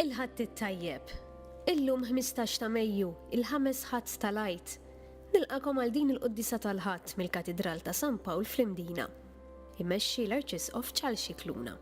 Il-ħadd it-tajjeb. Illum 15 ta' Mejju, il-ħames ħadd tal-Għid. Nilqakom għal din il-Quddisa tal-Ħadd mill-Katedral ta' San Pawl fl-Imdina. Imexxi l-Arċisqof Charles Scicluna.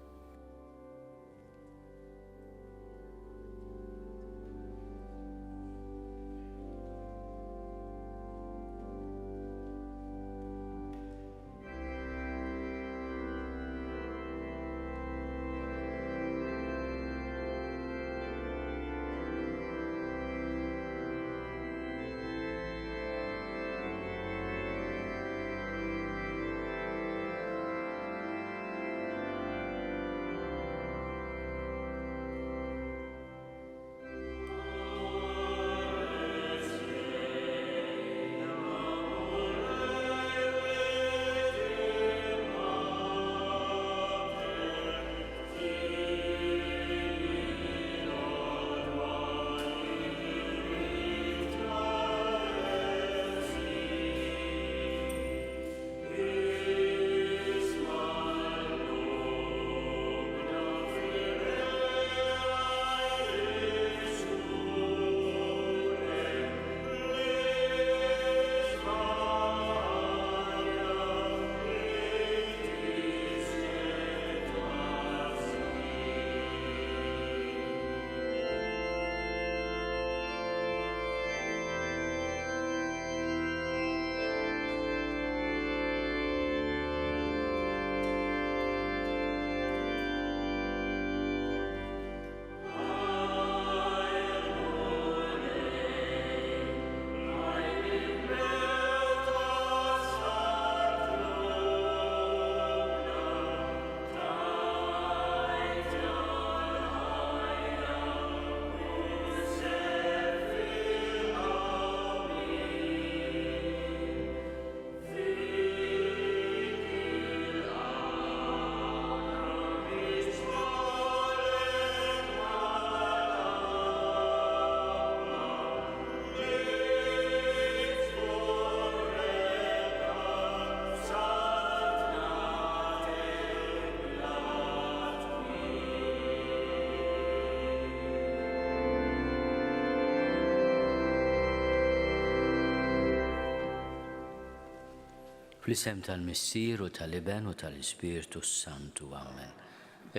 Fl-isem tal-Missier u tal-Iben u tal-Ispiritu Santu, Amen.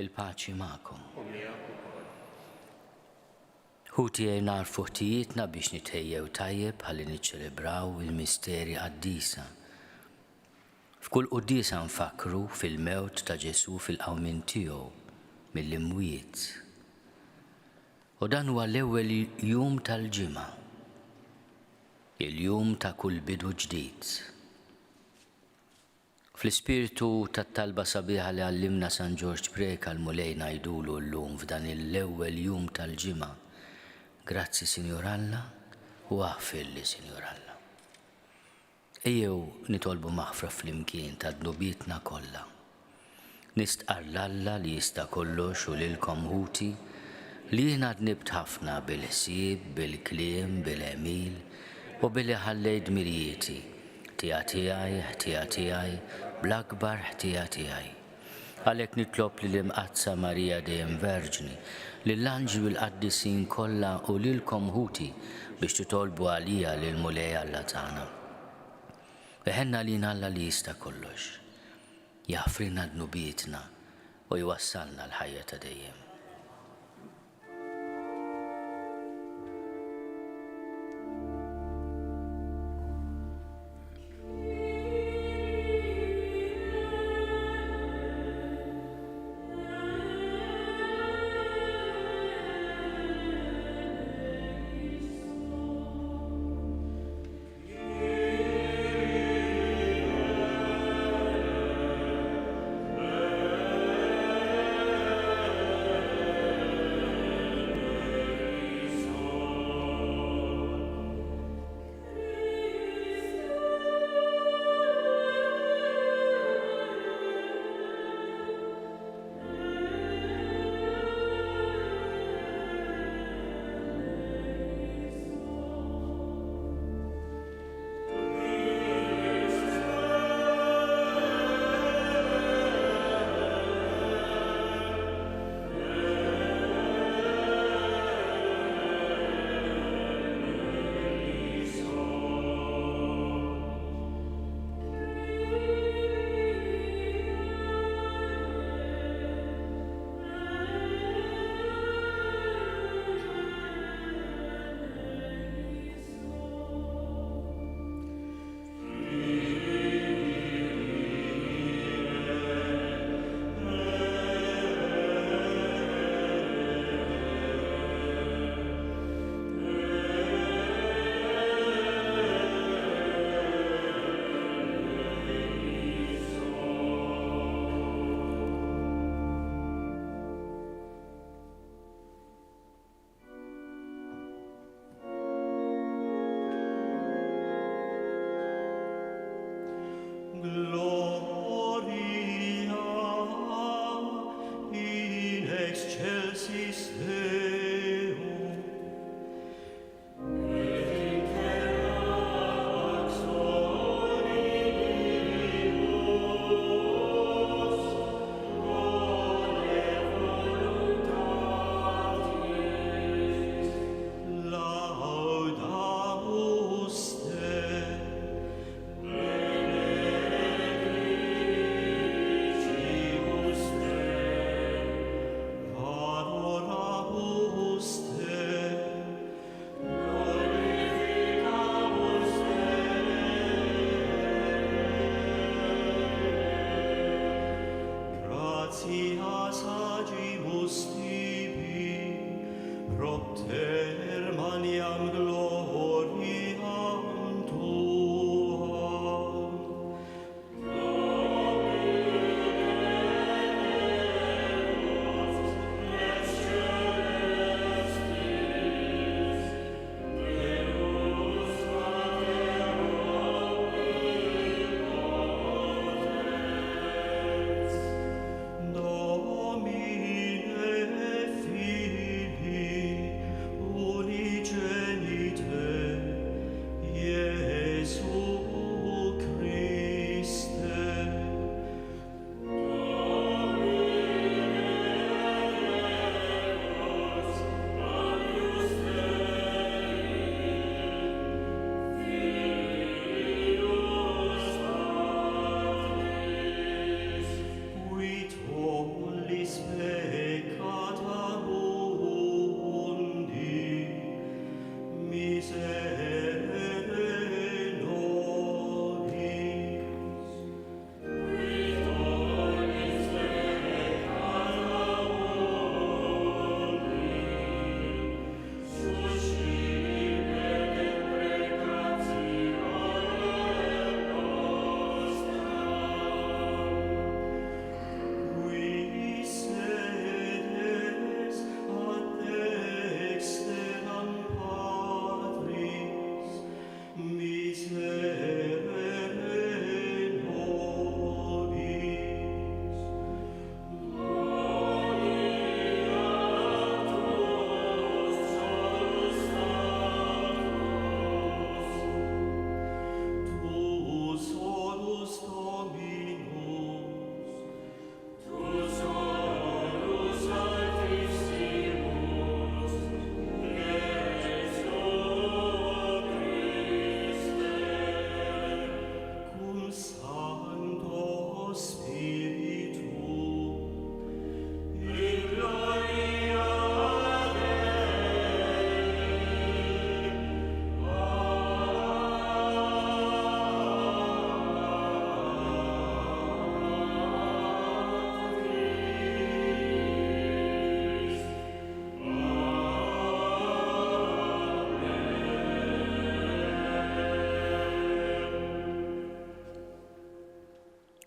Il-paċi ma'kom. Ħutijaj narfu ħtijietna biex nitħejjew tajjeb ħalli niċċelebraw il-misteri għaddisa. F'kull qudiesa nfakru fil-mewt ta' Ġesu fil-qawmin tiegħu mill-imwiet. U dan huwa l-ewwel jum tal-ġimgħa, il-jum ta' kull bidu ġdid. Fl-ispiritu tat-talba sabiħa li għallimna San George Preka l-mulej ngħidulu llum f'dan l-ewwel jum tal-ġimgħa. Grazzi Sinjur Alla u aħfir li Sinjur Alla. Ejjew nitolbu maħfra flimkien ta' dnubietna kollha. Nistqar l-Alla li jista' kollox u lilkom ħuti li jien għad nibt ħafna bil-ħsieb, bil-kliem, bil-emil u billi ħallejt mirjieti. Ħtija tiegħi, bl-akbar ħtija tiegħi. Għalhekk nitlob lill-Imqazza Marija dejjem Verġni, lill-anġli u l-qaddisin kollha u lilkom ħuti biex titolbu għalija lill-mulej Alla tagħna. Beħenna lina Alla li jista' kollox, jaħfrilna dnubietna u jwassalna l-ħajja ta' dejjem.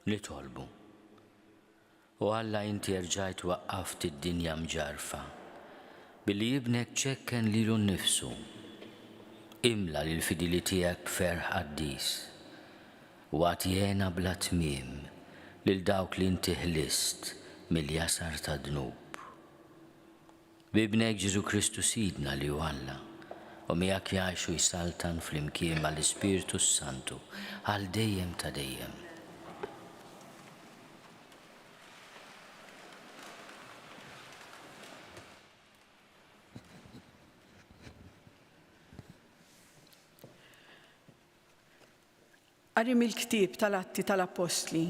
Nitolbu. U Alla inti rġajt waqqaft id-dinja mġarfa billi jibnek ċekken lilu nnifsu. Imla l-fidili tiegħek b'ferħ qaddis u għatjena bla tmiem lil dawk li inti ħlist mill-jasar ta' dnub. Bibnek Ġesu Kristu Sidna li hu Alla u miegħek jgħixu jsaltan flimkien mal-Ispiritu Santu għal dejjem ta' dejjem. Qari mill-ktieb tal-Atti tal-Apostli.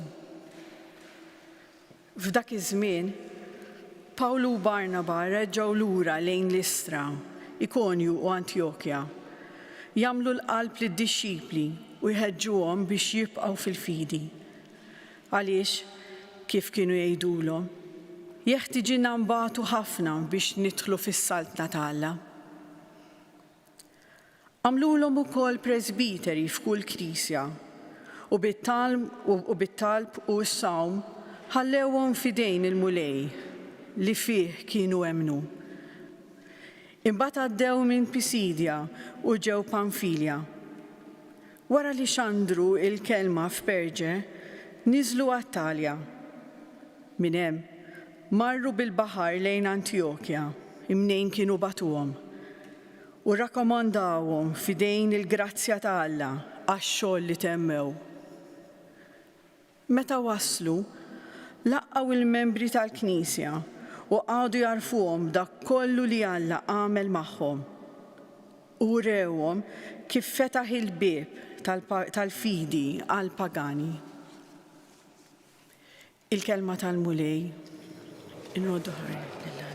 F'dak iż-żmien, Pawlu u Barnaba reġgħu lura lejn Listra, Ikonju u Antjokja, jagħmlu l-qalb lid-dixxipli u jħeġġuhom biex jibqgħu fil-fidi. Għaliex, kif kienu jgħidulhom, jeħtieġilna nbagħtu ħafna biex nidħlu fis-saltna ta' Alla. Għamlulhom ukoll presbiteri f'kull knisja u bit-talb u s-sawm ħallewhom f'idejn il-mulej li fih kienu emnu. Imbagħad għaddew minn Pisidja u ġew Pamfilja. Wara li xandru il-kelma f'Perġe, niżlu għat-Talja. Minn hemm marru bil-baħar lejn Antjokja, imnejn kienu batuhom, u rakkomandawhom fidejn il-grazzja ta' Alla għax-xogħol li temmew. Meta waslu, laqqaw il-membri tal-Knisja u għadu jarfuhom dak kollu li Alla għamel magħhom. U rewhom kif fetaħ il-bieb tal-fidi għal-pagani. Il-kelma tal-mulej innodu ħarri lill-Alla.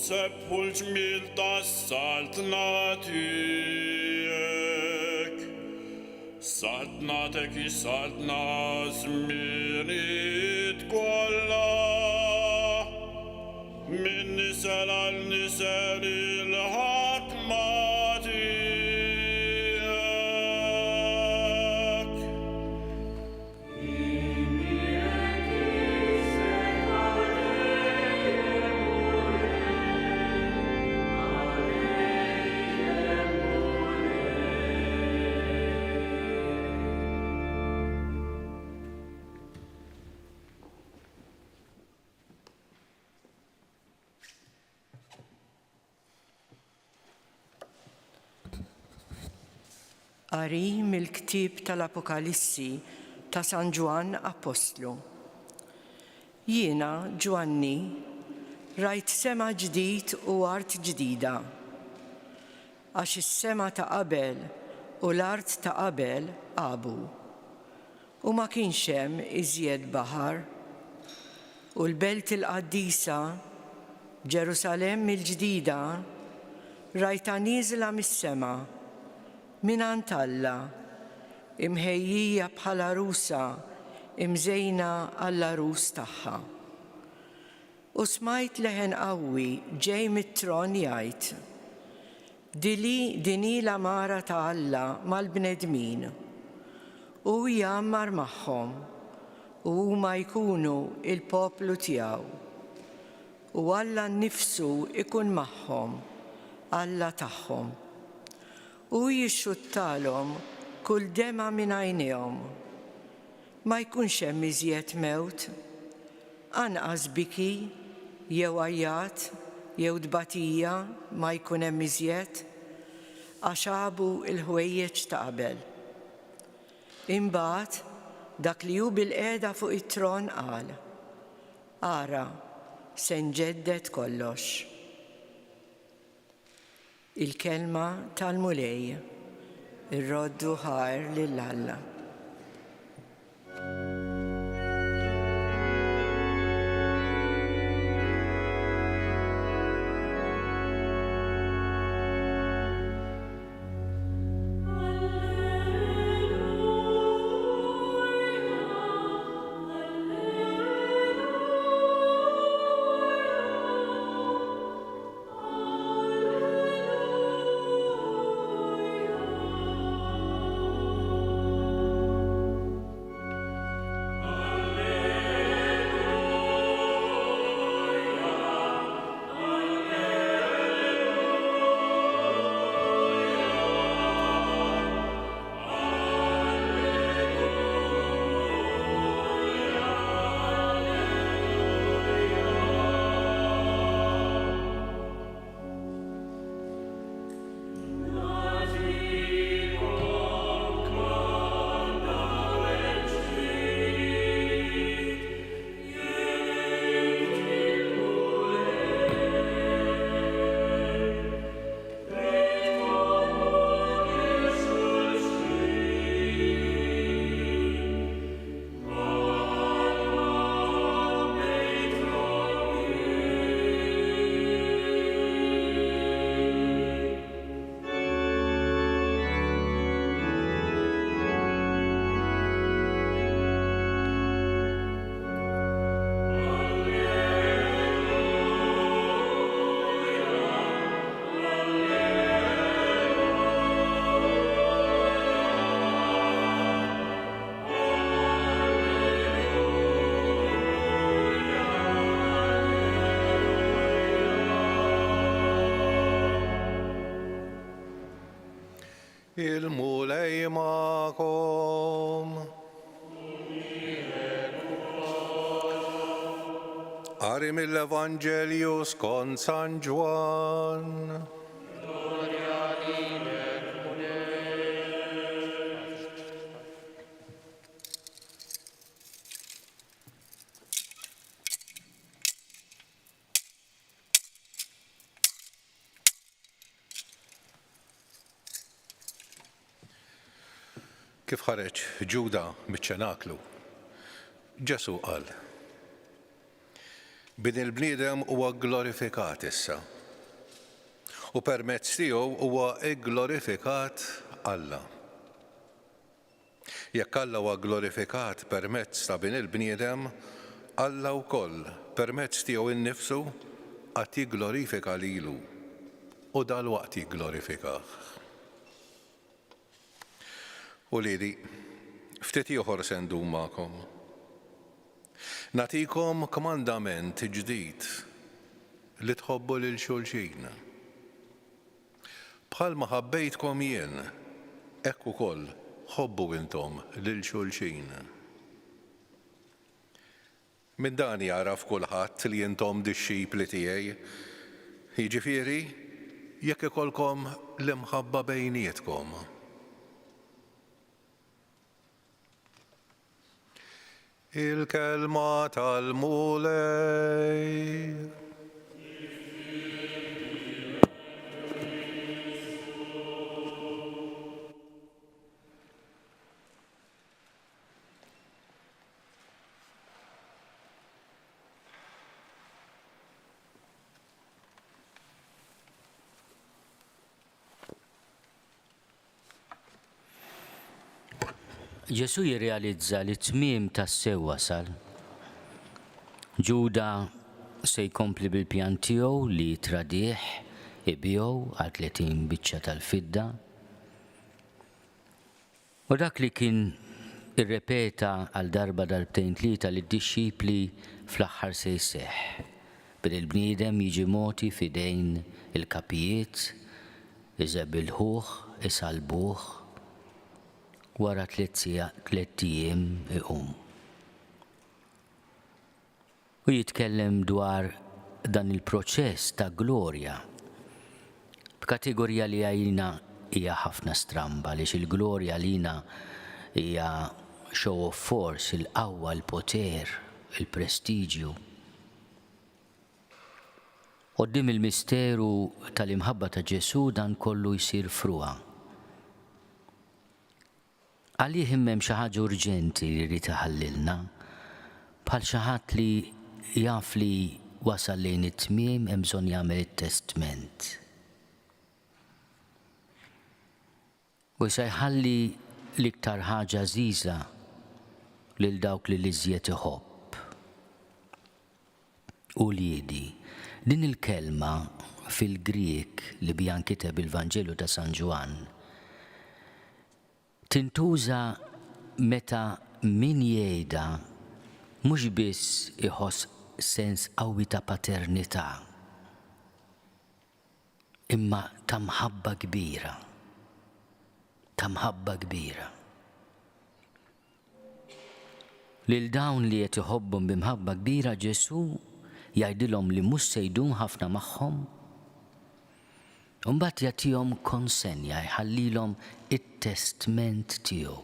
Sebħu l-ġmil tas-saltna tiegħek. Saltnatek saltna żmieniet kollha. Min nisel għal nisel il-ħakma tiegħek. Qari mill-ktieb tal-Apokalissi ta' San Ġwan Apostlu. Jiena, Ġwanni, rajt sema ġdid u art ġdida. Għax is-sema ta' qabel u l-art ta' qabel qabu. U ma kienx hemm iżjed baħar. U l-belt il-qaddisa, Ġerusalem il-ġdida, rajta nieżla mis-sema minant Alla, imħejjija bħala rusa, imżejna għall-arus tagħha. U smajt leħen qawwi ġej mit-tron jgħid: Dini l-amara ta' Alla mal-bnedmin, u jammar magħhom, u huma jkunu il-poplu tiegħu. U Alla nnifsu ikun magħhom, Alla tagħhom. U jixxuttalhom kull dema minn għajnihom. Ma jkunx hemm iżjed mewt, anqas biki, jew għajjat, jew dbatija ma jkun hemm iżjed, għax għabu l-ħwejjeġ ta' qabel. Imbagħad dak li hu bil-qiegħda fuq it-tron qal: Ara, se nġedded kollox. Il-kelma tal-mulej, irroddu ħar lill-Alla. Il-mulej ma'kom. Qari mill-Evanġelju skont San Ġwan. Kif ħareġ Ġuda miċ-ċenaklu, Ġesu qal: Bin il-bniedem huwa glorifikat issa, u permezz tiegħu huwa glorifikat Alla. Jekk Alla huwa glorifikat permezz ta' bin il-bniedem, Alla wkoll permezz tiegħu innifsu qatt jigglorifika lilu u dalwaqt jigglorifikah. U lili, ftit ieħor se ndum magħkom. Nagħtikom komandament ġdid li tħobbu lil xulxin. Bħalma ħabbejtkom jien, hekk ukoll ħobbu intom lil xulxin. Min dan jaraf kulħadd li intom dix-xipli tiegħi, jiġifieri jekk ikolkom l-imħabba bejnietkom. Il-kelma tal-mulej. Ġesu jirrealizza li t-tmiem tas-sew wasal. Ġuda se jkompli bil-pjan tiegħu li tradih ibjew għal 30 biċċa tal-fidda. U dak li kien irrepeta għal darba darbtejn tlieta li d-dixxipli fl-aħħar se jseħħ. Bil-bniedem jiġi moti fidejn il-kapijiet, iżebilħuh, isalbuh, wara 3 ijiem iqum. U jitkellem dwar dan il-proċess ta' glorja b'kategorija li għajna hija ħafna stramba, għaliex il-glorja lina hija show of force, il-qawwa, il-poter, il-prestiġju. Qoddim il-misteru tal-imħabba ta' Ġesu dan kollu jsir fruha. Għalih hemm xi ħaġa urġenti li jrid iħallilna, bħal xi ħadd li jaf li wasal lejn it-tmiem hemm bżonn jagħmel it-testament. U se jħalli l-iktar ħaġa żgħiża lil dawk li l-iżjed iħobb. Uliedi, din il-kelma fil-Griek li biha nkiteb il-Vanġelu ta' San Ġwan tintuża meta min jgħidha mhux biss iħoss sens qawwi ta' paternità, imma ta' mħabba kbira. Ta' mħabba kbira. Lil dawn li qed iħobbhom b'imħabba kbira Ġesu jgħidilhom li mhux se jdum ħafna magħhom, u mbagħad jagħtihom konsenja, jħallilhom it-testament tiegħu.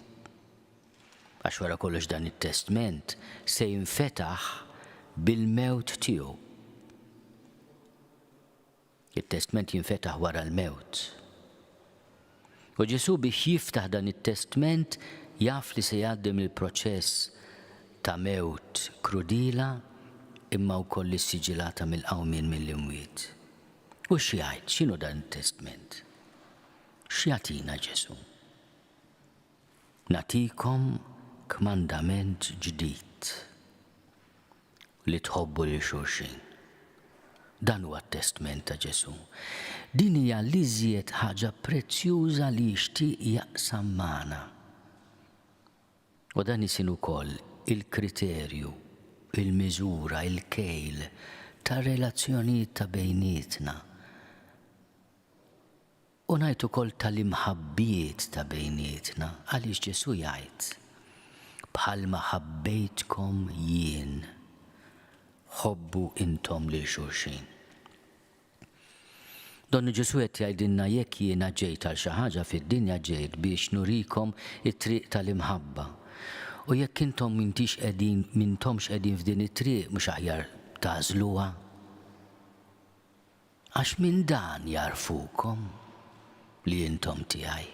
Għax wara kollox dan it-testament se jinfetaħ bil-mewt tiegħu. Il-testament jinfetaħ wara l-mewt. U Ġesu biex jiftaħ dan it-testament jaf li se jgħaddim il-proċess ta' mewt krudila imma wkoll is-siġilata mill-qawmien mill-imwiet. U x'jgħid, x'inhu dan it-testament? X'jagħtina Ġesu? Nagħtikom kmandament ġdid li tħobbu lil xulxin. Dan huwa t-testament ta' Ġesu. Din hija l-iżjed ħaġa prezzjuża li jixtieq jaqsam magħna. U dan isin ukoll il-kriterju, il-miżura, il-kejl ta' relazzjonijiet ta' bejnietna. U ngħid ukoll tal-imħabbijiet ta' bejnietna għaliex Ġesu jgħid bħalma ħabbejtkom jien, ħobbu intom lil xulxin. Donnu Ġesu qed jgħidilna jekk jiena ġejt għal xi ħaġa fid-dinja ġejt biex nurikom it-triq tal-imħabba. U jekk intom m'intomx qegħdin f'din it-triq mhux aħjar tagħżluha. Għax minn dan jarfukom li intom tiegħi.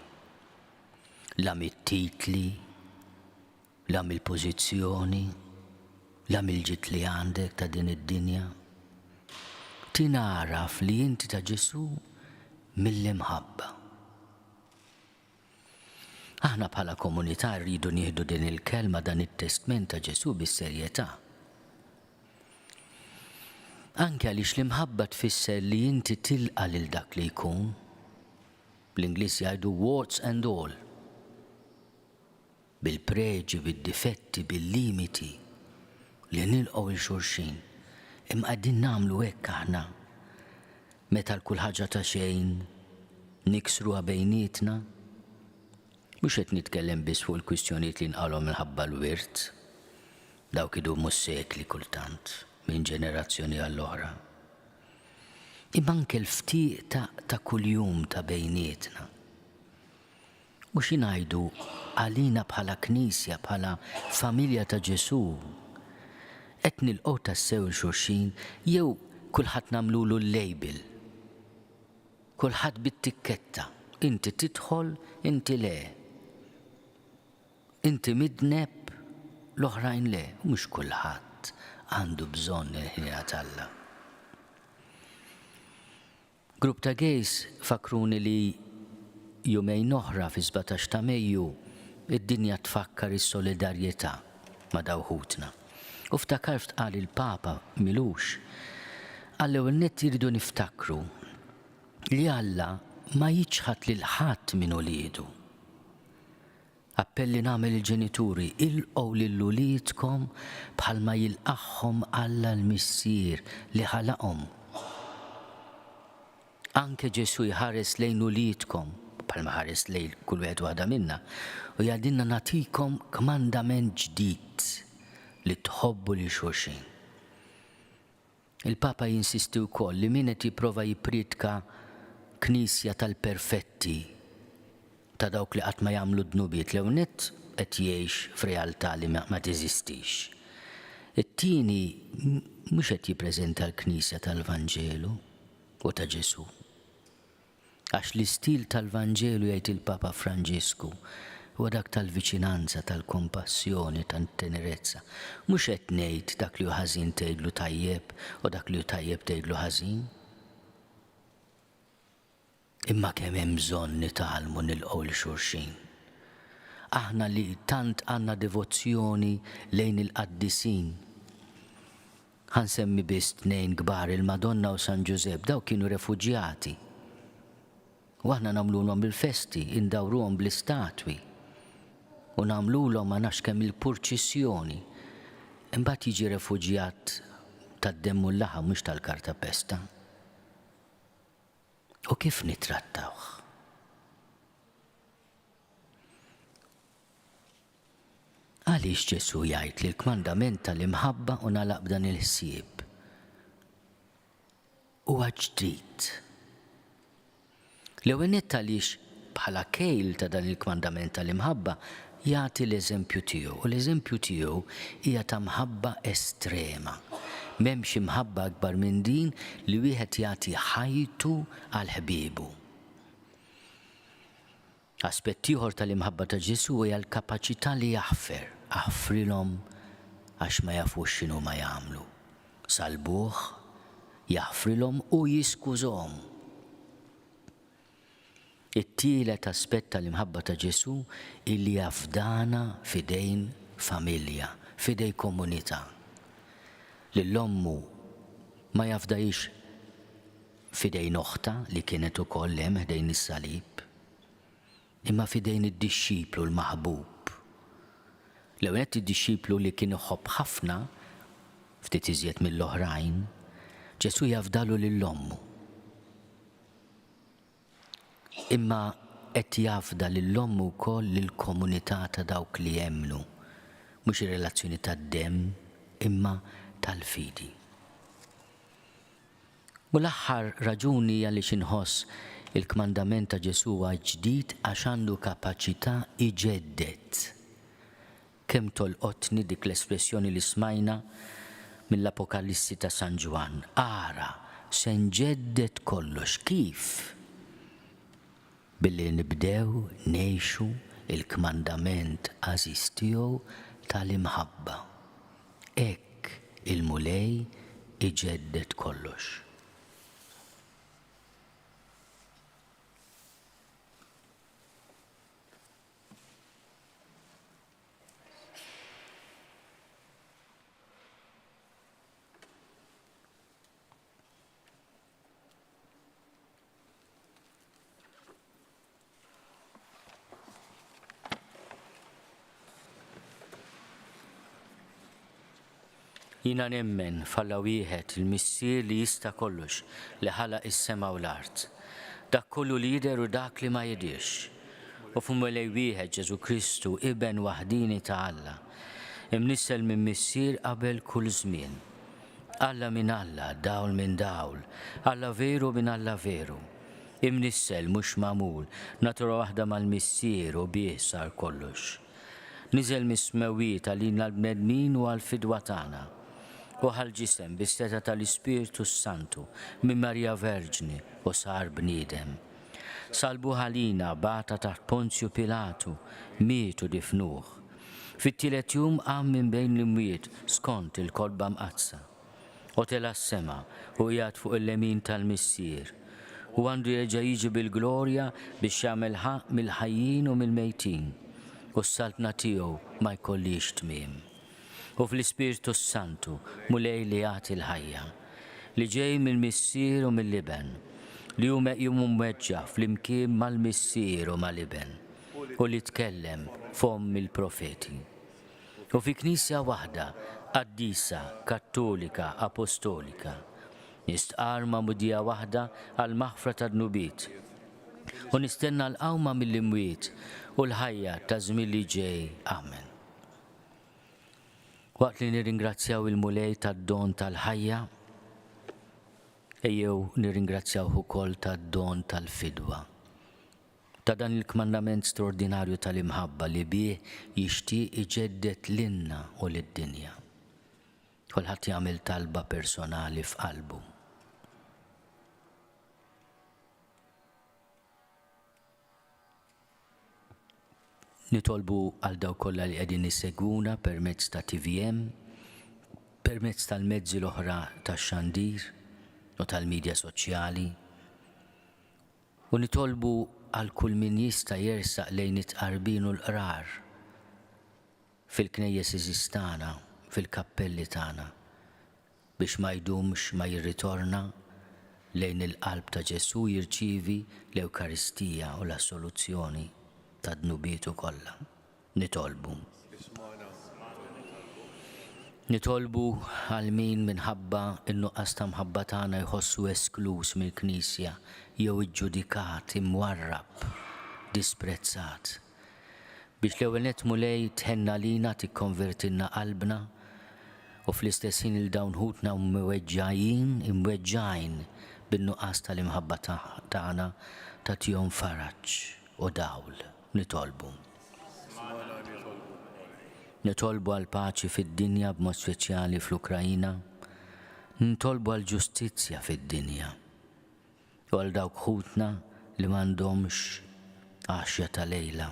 La mit-titli, la mill-pożizzjoni, la mill-ġid li għandek ta' din id-dinja. Tinaraf li inti ta' Ġesu mill-imħabba. Aħna bħala komunità rridu nieħdu din il-kelma dan it-testament ta' Ġesu bis-serjetà. Anke għaliex l-imħabba tfisser li inti tilqa' lil dak li jkun. Bl-Ingliż jgħidu warts and all. Bil-preġi, bid-difetti, bil-limiti li nilqgħu il-xulxin. Imma qegħdin nagħmlu hekk aħna meta l-kull ħaġa ta' xejn niksruha bejnietna. Mhux qed nitkellem biss fuq il-kwistjonijiet li nqalhom minħabba l-wirt, dawk idumu sekli kultant minn ġenerazzjoni għall-oħra. Imma anke l-ftiq ta' kuljum ta' bejnietna. Mhux ngħidu għalina bħala knisja, bħala familja ta' Ġesu, qed nilqgħu tassew il-xulxin jew kulħadd nagħmlulu l-label. Kulħadd bit-tikketta. Inti tidħol, inti le. Inti midneb, l-oħrajn le. Mhux kulħadd għandu bżonn il-ħinja Alla. Grupp ta' gejs fakruni li jumejn oħra fi 17 ta' Mejju id-dinja tfakkar is-solidarjetà ma' dawħutna. U ftakart qal il-Papa Milux, għall-ewwel nett jiridu niftakru li Alla ma jiġħad lil ħadd minn uliedu. Appelli nagħmel il-ġenituri ilqgħu lil uliedkom bħalma jilqagħhom Alla l-Missier li ħalaqhom. Anke Ġesu jħares lejn uliedkom bħalma ħares lejn kull wieħed waħda minna u jgħidilna nagħtikom kmandament ġdid li tħobbu li xulxin. Il-Papa jinsisti wkoll li min qed jipprova jippridka knisja tal-perfetti ta' dawk li qatt ma jagħmlu dnubiet l nett qed jgħix f'realtà li ma teżistix. It-tieni mhux qed jippreżenta l-Knisja tal-Vanġelu u ta' Ġesu. Għax l-istil tal-Vanġelu jgħid il-Papa Franġisku u dak tal-viċinanza, tal-kompassjoni, tal-tenerezza. Mhux qed ngħid dak li hu ħażin tgħidlu tajjeb u dak li hu tajjeb tgħidlu ħażin. Imma kemm hemm bżonn nitgħallmu nilqgħu l xulxin. Aħna li tant għandna devozzjoni lejn il-qaddisin. Ħansemmi biss tnejn kbar, il-Madonna u San Giuseppe, daw kienu refuġjati. U aħna nagħmluhom bil-festi, indawruhom bl-istatwi. U nagħmluhom ma nafx kemm il-purċissjoni. Imbagħad jiġi refuġjat tad-demm u l-laħam mhux tal-karta pesta. U kif nittrattawh? Għaliex Ġesu jgħid li l-kmandament tal-imħabba u nagħlaq b'dan il-ħsieb huwa ġdid. L-ewwel nett għaliex bħala kejl ta' dan il-kmandament tal-imħabba jagħti l-eżempju tiegħu, u l-eżempju tiegħu hija ta' mħabba estrema. M'hemmx imħabba akbar minn din li wieħed jagħti ħajtu għal ħbiebu. Aspett ieħor tal-imħabba ta' Ġesu hija l-kapaċità li jaħfrilhom għax ma jafux x'inhu ma jagħmlu. Salbuh, jaħfrilhom u jiskużhom. It-tielet aspett tal-imħabba ta' Ġesu illi jafdana fidejn familja, fidej komunità. Lill-ommu ma jafdajx fidejn oħta li kienet ukoll hemm ħdejn is-salib, imma fidejn id-dixxiplu l-maħbub. L-ewwel id-dixxiplu li kien iħobb ħafna, ftit iżjed mill-oħrajn, Ġesu jafdalu lill-ommu. Imma qed jafda lill-ommu wkoll lill-komunità ta' dawk li jemmnu, mhux ir-relazzjoni tad-demm imma tal-fidi. U l-aħħar raġuni għaliex inħoss il-kmandament ta' Ġesu huwa ġdid għax għandu kapaċità iġeddet. Kemm tolqotni dik l-espressjoni li smajna mill-Apokalissi ta' San Ġwan. Ara, se nġeddet kollox. Kif? Billi nibdew ngħixu il-kmandament għażiż tiegħu tal-imħabba. Hekk il-mulej iġeddet kollox. Jina nemmen falla wieħed il-missier li jista' kollox li ħalaq is-sema u l-art. Dak kollu li jidher u dak li ma jidirx. U f'umulej wieħed Ġesu Kristu iben waħdini ta' Alla. Imnissel minn missier qabel kull żmien. Alla minn Alla, dawl minn dawl. Alla veru minn Alla veru. Imnissel mhux magħmul, natura waħda mal-missier u bih sar kollox. Niżel mis-smewiet għalina l-bnedmin u għal-fidwa tagħna. U ħal-ġisem bis-seta tal-Ispiritu Santu minn Marja Verġni u sar bniedem. Salbu ħalina bata taħt Ponzju Pilatu, mietu difnuh. Fit-tielet jum qam minn bejn l-imwiet skont il-kolba mqazza. U tela s-sema u jgħat fuq il-lemin tal-missier. U għandu jerġa' jiġi bil-glorja biex jagħmel ħaq mill-ħajjin u mill-mejtin. U s-saltna tiegħu ma jkollix tmiem. U fl-Ispiritu Santu mulej li jagħti l-ħajja, li ġej mill-missier u mill-liben, li hu meqjum mweġġa fl-imkien mal-missier u mal-liben, u li tkellem fom il-profeti. U fi Knisja waħda, qaddisa, kattolika, apostolika, nistqar mudija waħda għal maħfra tad-nubiet, u nistenna l-qawma mill-imwiet u l-ħajja ta' żmien li ġej. Amen. Waqt li nirringrazzjaw il-mulej tad-don tal-ħajja, ejjew nirringrazzjaw ukoll tad-don tal-fidwa. ta' dan il-kmandament straordinarju tal-imħabba li bih jixtieq iġeddet lilna u lid-dinja. Kulħadd jagħmel talba personali f'qalbu. Nitolbu għal daw kollha li qegħdin isegwuna permezz ta' TVM, permezz tal-mezzi l-oħra tax-xandir u tal-midja soċjali. U nitolbu għal kull min jista' jersaq lejn it-tqarbien u l-qrar fil-knejjes iżistana, fil-kappelli tagħna biex ma jdumx ma jirritorna lejn il-qalb ta' Ġesu jirċievi l-Ewkaristija u l-assoluzzjoni ta' dnubietu kollha. Nitolbu għal min minħabba in-nuqqas ta' mħabba tagħna jħossu esklus mill-Knisja jew iġġudikat, imwarrab, disprezzat. Biex l-ewwel nett mulej tħenna lina tikkonvertilna qalbna u fl-istess ħin il-dawn ħutna imweġġajn bin-nuqqas tal-imħabba tagħna tagħtihom faraġġ u dawl. Nitolbu għal paċi fid-dinja b'mod speċjali fl-Ukrajina, nitolbu għal ġustizzja fid-dinja u għal dawk ħutna li m'għandhomx għaxja ta' lejla.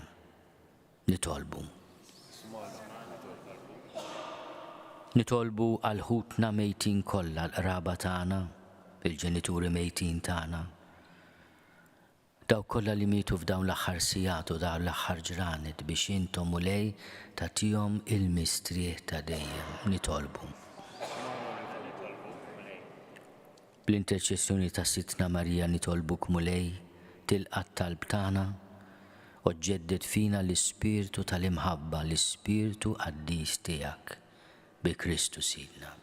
Nitolbu għal ħutna mejtin kollha l-qraba tagħna, il-ġenituri mejtin tagħna, daw kollha li mietu f'dawn l-aħħar sigħat u dawn l-aħħar ġranet biex intom mulej tagħtihom il-mistrieħ ta' dejjem. Nitolbu. Bl-interċessjoni ta' Sitna Marija nitolbuk mulej tilqa' t-talb tagħna u ġġedded fina l-ispirtu tal-imħabba, l-ispirtu qaddis tiegħek bi Kristu Sidna.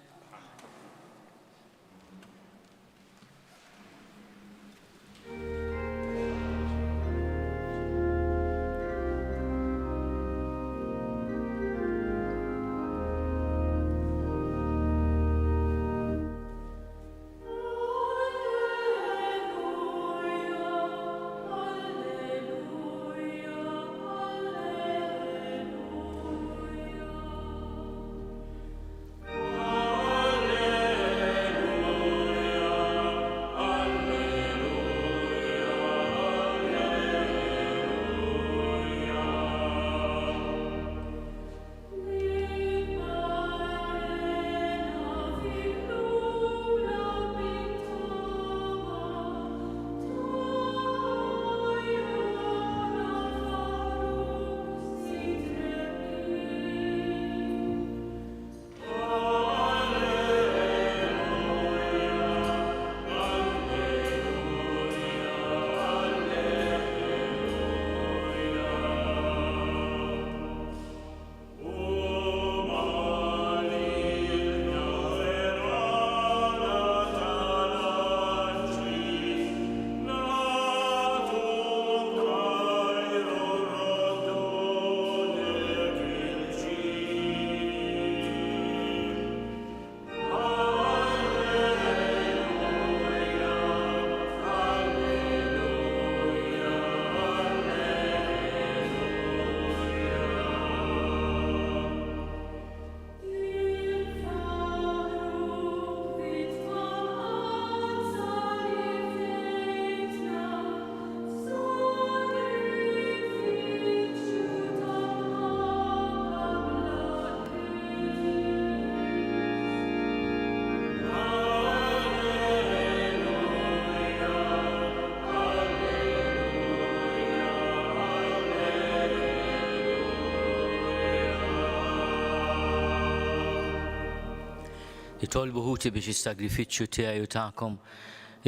Nitolbu ħuti biex is-sagrifiċċju tiegħi u tagħkom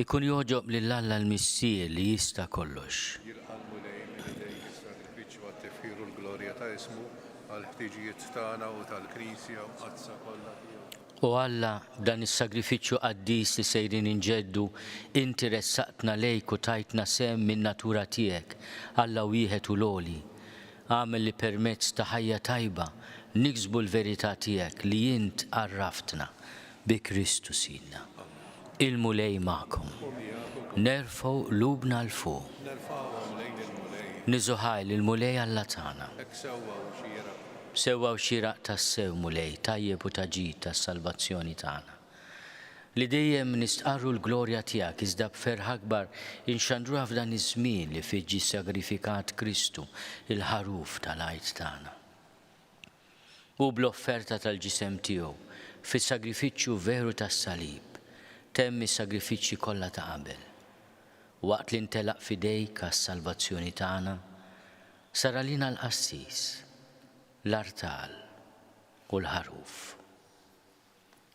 ikun joġob lill-Alla l-Missier li jista' kollox. Jilqalmu lejn idejk is-sagrifiċċju għat-tifħir u l-glorja ta' ismu għall-ħtiġijiet tagħna u tal-Knisja u qazza kollha tiegħu. U Alla dan is-sagrifiċċju qaddis li sejrin inġeddu inti ressaqtna lejk u tajtna sehem min-natura tiegħek, Alla wieħed u loli. Għamel li permezz ta' ħajja tajba niksbu l-verità tiegħek li int għarraftna bi Kristu Sidna. Il-mulej magħkom. Nerfgħu lubna l-fuq. Nerfgħuhom lejn il-mulej. Nizuħaj l-mulej Alla tagħna. Ek sewwa u xira. Sewwa u xiraq tas-sew mulej, tajjeb u taġid tas-salvazzjoni tagħna. Li dejjem nistqarru l-glorja tiegħek iżda b'ferħ akbar inxandruha f'dan iż-żmien li fih ġie sagrifikat Kristu, il-ħaruf tal-għajt tagħna. U bl-offerta tal-ġisem tiegħu fis-sagrifiċċju veru tas-salib temm is-sagrifiċċji kollha ta' qabel. Waqt li ntelaq f'idejk għas-salvazzjoni tagħna, sar għalina l-qassis, l-artal u l-ħaruf.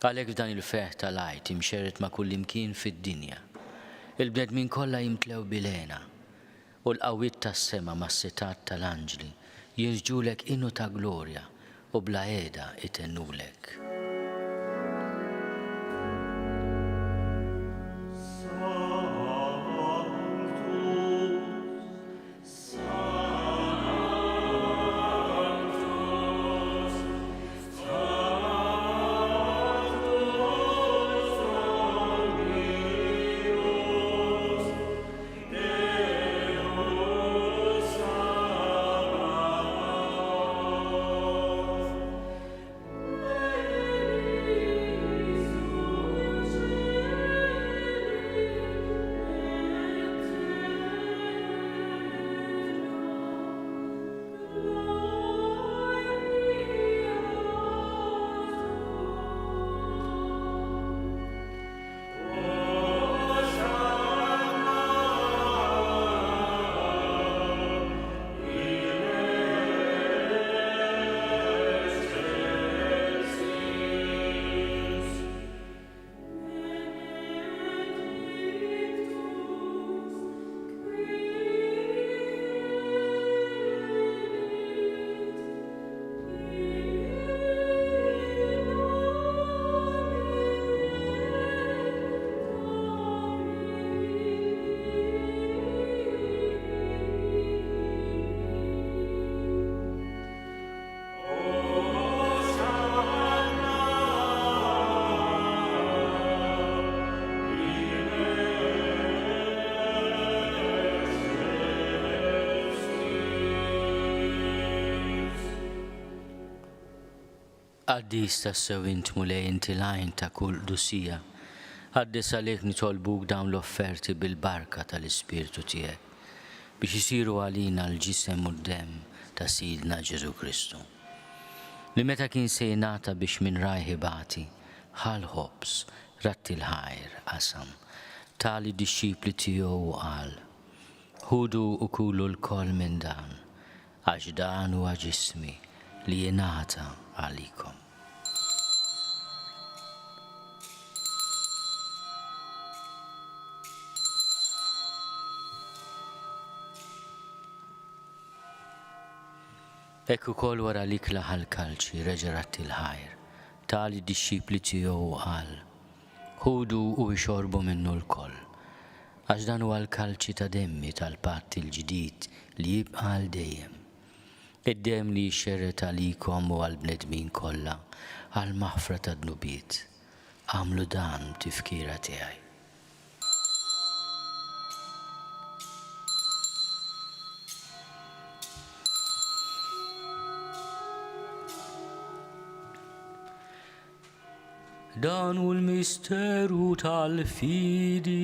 Għalhekk f'dan il-feħ tal-għajt imxerret ma' kull imkien fid-dinja. Il-bnedmin kollha jimtlew bilena u l-qawwiet tas-sema mas-setat tal-anġli jinsġulek innu ta' glorja u bla qiegħda itennulek. Għaddis tas-sew int mulej inti lajn ta' kull dusija, għaddis għalek nitolbuk dawn l-offerti bil-barka tal-Ispirtu tiegħek biex isiru għalina l-ġisem u d-dem ta' Sidna Ġesu Kristu. Li meta kien se jingħata biex minn rajħi bati, ħal ħobs, ratti l-ħajr qasam, tali disċipli tiegħu qal, ħudu u kulu l-koll minn dan, għax dan huwa ġismi li jingħata għalikom. Ekku kol wara li klaħal kalċi reġerat il-ħajr, tali disċipli tiegħu qal, ħudu u jxorbu minnu l-koll, għax dan huwa l-kalċi ta' demmi tal-patt il-ġdid li jibqa' għal dejjem. Id-dem li jxerret għalikom u għal-bnedmin kollha għal-maħfra ta' dnubiet. Għamlu dan tifkira tiegħi. Dan hu l-misteru tal-fidi.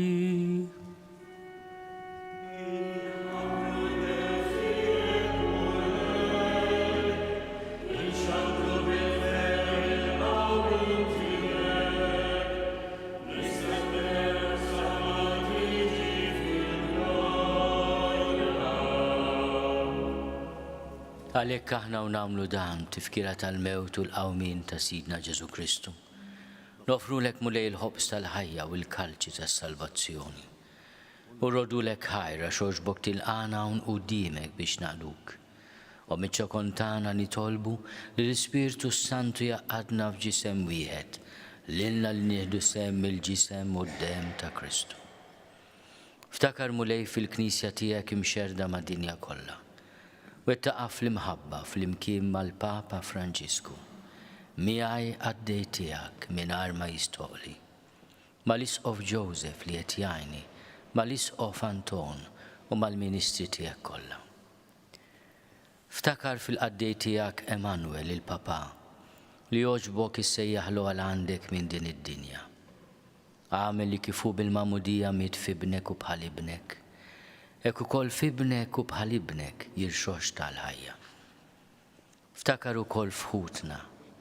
Għalhekk aħna nagħmlu dan tifkira tal-mewt u l-qawmin ta' Sidna Ġesu Kristu. Nofrulek mulej il-ħobs tal-ħajja u l-kalċi tas-salvazzjoni. U rodulek ħajra xoġbok tilqana hawn quddiemek biex naqluk. U miċ-ċokontana nitolbu li l-Ispirtu Santu jaqadna f'ġisem wieħed, lilna li nieħdu semm il-ġisem u d-dem ta' Kristu. Ftakar mulej fil-Knisja tiegħek imxerda mad-dinja kollha. Wettaqaf fl-imħabba fl-imkien mal-Papa Franġisku, miegħi għaddej tiegħek mingħajr ma jistoqli, mal-Isqof Joseph li qed jgħinni, mal-Isqof Anton u mal-Ministri tiegħek kollha. Ftakar fil-qaddej tiegħek Emanuel il-Papa li joġbok issejjaħlu għal għandek minn din id-dinja. Għamel li kifu bil-mamudija miet fibnek u bħal ibnek. Ek ukoll fibnek u bħal ibnek jirxox tal-ħajja. Ftakar ukoll fħutna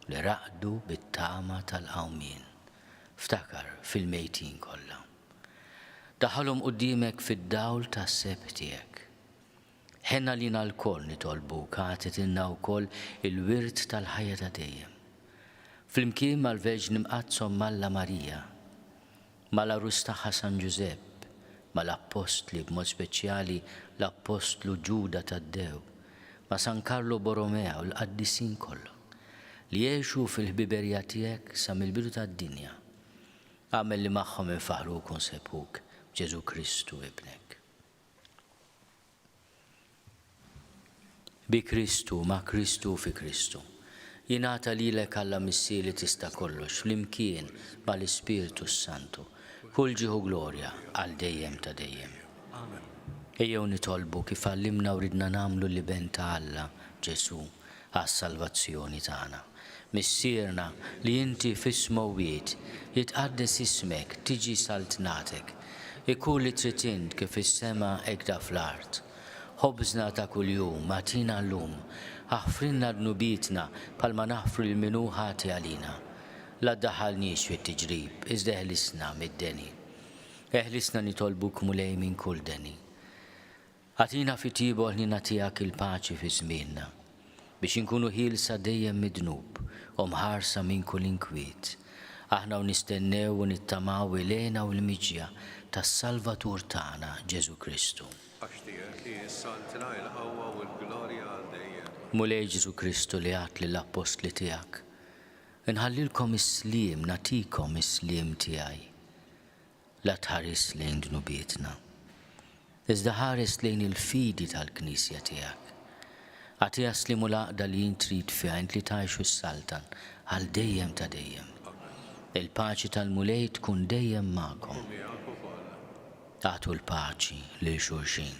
li raqdu bit-tama tal-qawmien. Ftakar fil-mejtin kollha. Daħalhom qudiemek fid-dawl tas-seb tiegħek. Ħenna lina l-koll nitolbu għatetinna wkoll il-wirt tal-ħajja ta' dejjem. Flimkien mal-Verġni Mqazzom Malla Marija, mal-arus tagħha San Ġusepp, mal-Appostli b'mod speċjali l-Apostlu Ġuda Taddew, ma' San Karlo Borromeo u l-qaddisin kollha li jgħixu fil-ħbiberja tiegħek sa mill-bidu tad-dinja. Għamel li magħhom infaħruk u nsebħuk Ġesu Kristu ibnek. Bi Kristu, ma' Kristu fi Kristu. Jingħata lilek Alla missieri tista' kollox flimkien mal-Ispiritu Santu. Kull ġieħu glorja għal dejjem ta' dejjem. Ejjew nitolbu kif għallimna u ridna nagħmlu li ben ta' Alla Ġesu għas-salvazzjoni tagħna. Missierna li inti fis-smowwiet jitqaddes ismek tiġi saltnatek. Ikun li trid int kif is-sema hekk da fl-art. Ħobżna ta' kuljum atina llum, aħfrinna dnubietna palma naħfru l-minu ħati għalina. La ddaħħalniex fit-tiġrib, iżda eħlisna mid-deni. Eħlisna nitolbuk mulej minn kull deni. Għatina fit-tibgħu ħnina tiegħek il-paċi fi żmienna biex inkunu ħielsa dejjem mid-dnub u mħarsa minn kull inkwiet. Aħna nistennew u nittamaw ilejna u l-miġja tas-Salvatur tagħna Ġesu Kristu. Mulej Ġesu Kristu li għat lill-Apostli tiegħek. Inħallilkom is-sliem, natikom is-sliem tiegħi. La tħares lejn dnubietna. Iżda ħares lejn il-fidi tal-Knisja tiegħek. Għatija slimu laqda li jintrid fiha int li tgħixu s-saltan għal dejjem ta' dejjem. Il-paċi tal-mulej tkun dejjem magħkom. Għatu l-paċi lil xulxin.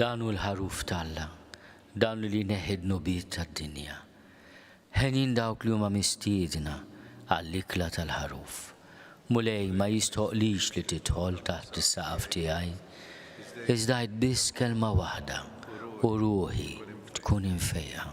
Danu l-ħaruf talla, danu li neħed nubiet tad-dinja. Ħenin dawk li huma mistiedna għall-ikla tal-ħaruf. Mulej ma jistoqlix li tidħol taħt is-saqaf tiegħi. Iżda biss kelma waħda u ruħi tkun infejqa.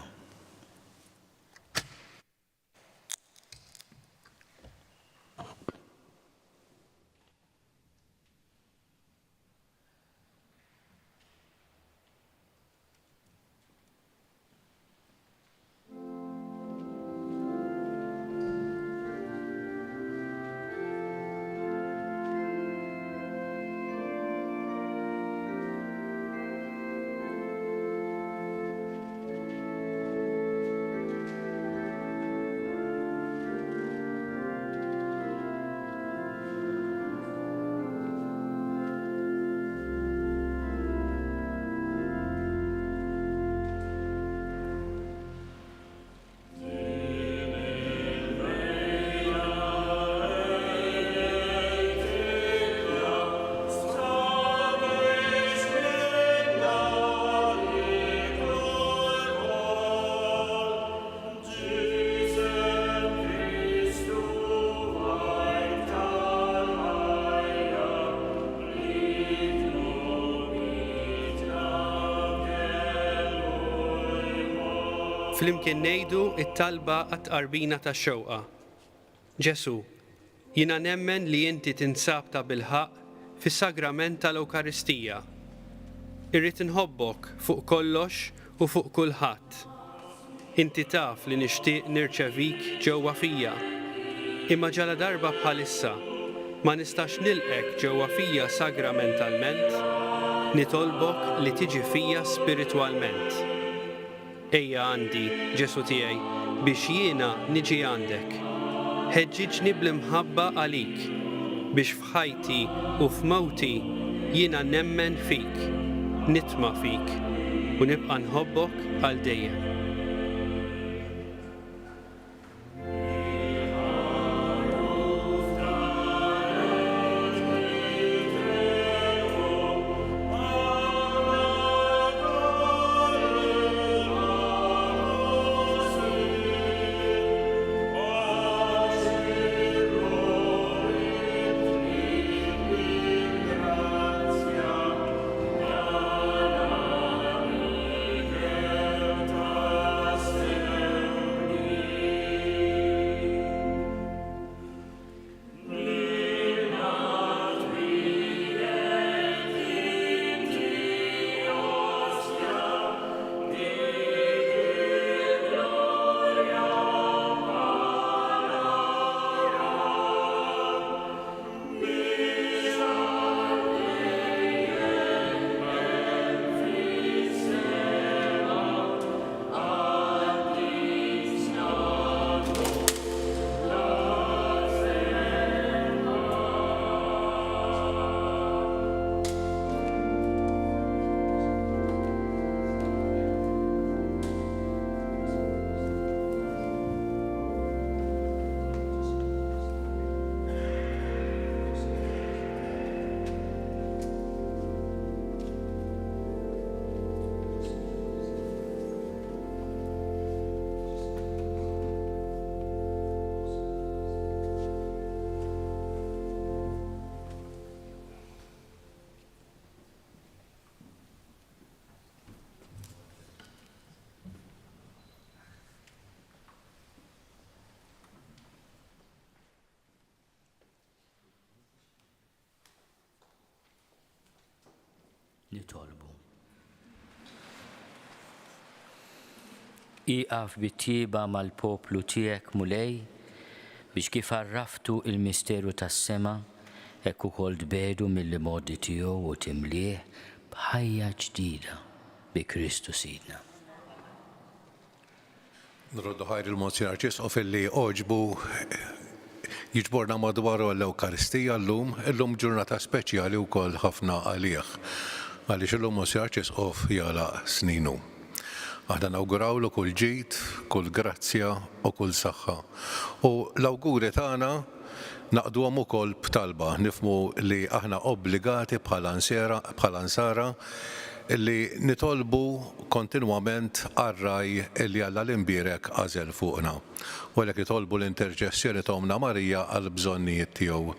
flimkien ngħidu it-talba għat-tqarbina tax-xewqa. Ġesu, jiena nemmen li inti tinsab ta' bilħaq fis-sagrament tal-Ewkaristija. Irrid inħobbok fuq kollox u fuq kulħadd. Inti taf li nixtieq nirċevik ġewwa fija. Imma ġala darba bħalissa ma nistax nilqek ġewwa fija sagramentalment, nitolbok li tiġi fija spiritwalment. Ejja għandi, Ġesu tiegħi, biex jiena niġi għandek. Ħeġġiġni bl-imħabba għalik, biex f'ħajti u f'mawti jiena nemmen fik, nitma' fik u nibqa' nħobbok għal dejjem. Nitolbu. Iqaf bit-tieba mal-poplu tiegħek mulej biex kif arraftu il-misteru tas-sema hekk ukoll tbedu mill-modi tiegħu u timlih b'ħajja ġdida bi Kristu Sidna. Nroddu ħajr il-Monsignor Ġisqof illi oġbu jiġborna madwaru għall-Ewkaristija illum ġurnata speċjali wkoll ħafna għalih. Għaliex illum Monsignor Ġisqof jagħlaq sninu. Aħna nawgurawlu kull ġid, kull grazzja u kull saħħa. U l-awguri tagħna naqduhom ukoll b'talba, nifhmu li aħna obbligati bħala nsara li nitolbu kontinwament għarraj li Alla l-imbierek għażel fuqna. U għalhekk nitolbu l-interċessjoni ta' Omna Marija għal bżonnijiet tiegħu.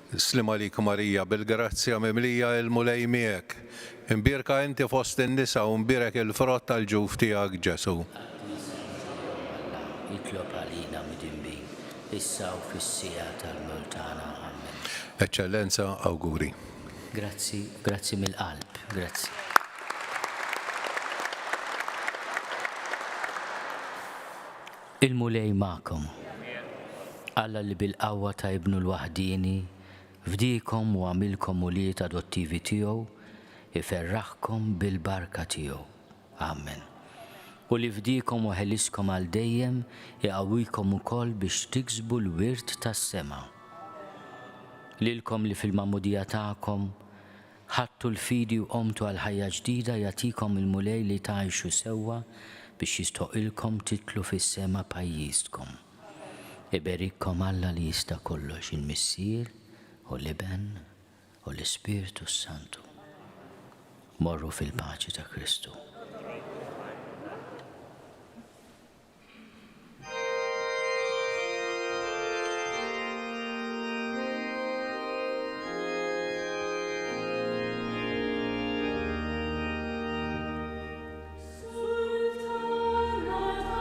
Slim għalik Marija bil-grazzja mimlija il-mulej miegħek. Imbierka inti fost in-nisa u mbierek il-frott tal-ġuf tiegħek Ġesu. Jitlob għalina midinbin, issa u fis-sija tal-mewt tagħna. Amen. Eċċellenza, awguri. Grazzi mill-qalb, grazzi. Il-mulej ma'kom. Alla li bil-qawwa ta' ibnu l-waħdini fdikom u għamilkom uliet adottivi tiegħu iferraħkom bil-barka tiegħu. Amen. U li fdikom u ħeliskom għal dejjem iqawwikom ukoll biex tiksbu l-wirt tas-sema. Lilkom li fil-mamudija tagħkom ħadtu l-fidi u qomtu għal ħajja ġdida jagħtikom il-mulej li tgħixu sewwa biex jistoqilkom titlu fis-sema pajjiżkom. Iberikkom Alla li jista' kollox il-Missier u l-Iben u l-Ispiritu Santu. Morru fil-paċi ta' Kristu. Sultana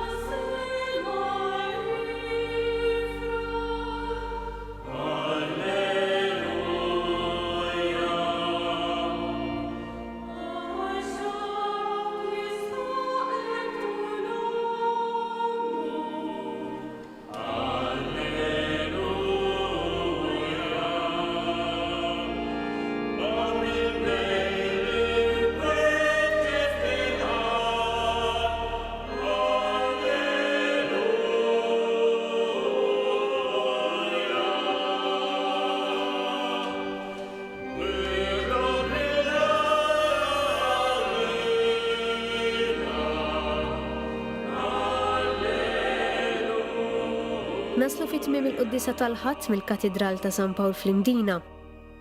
Naslu fit-tmiem il-Quddisa tal-Ħadd mill-Katedral ta' San Pawl fl-Imdina.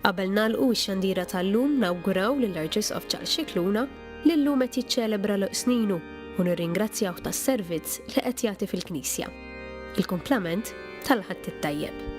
Qabel nagħlqu x-xandira tal-lum nawguraw lill-Arċisqof Charles Scicluna li llum qed jiċċelebra l sninu u nirringrazzjaw tas-servizz li qed jagħti fil-Knisja. Il-kumplament tal-Ħadd it-tajjeb.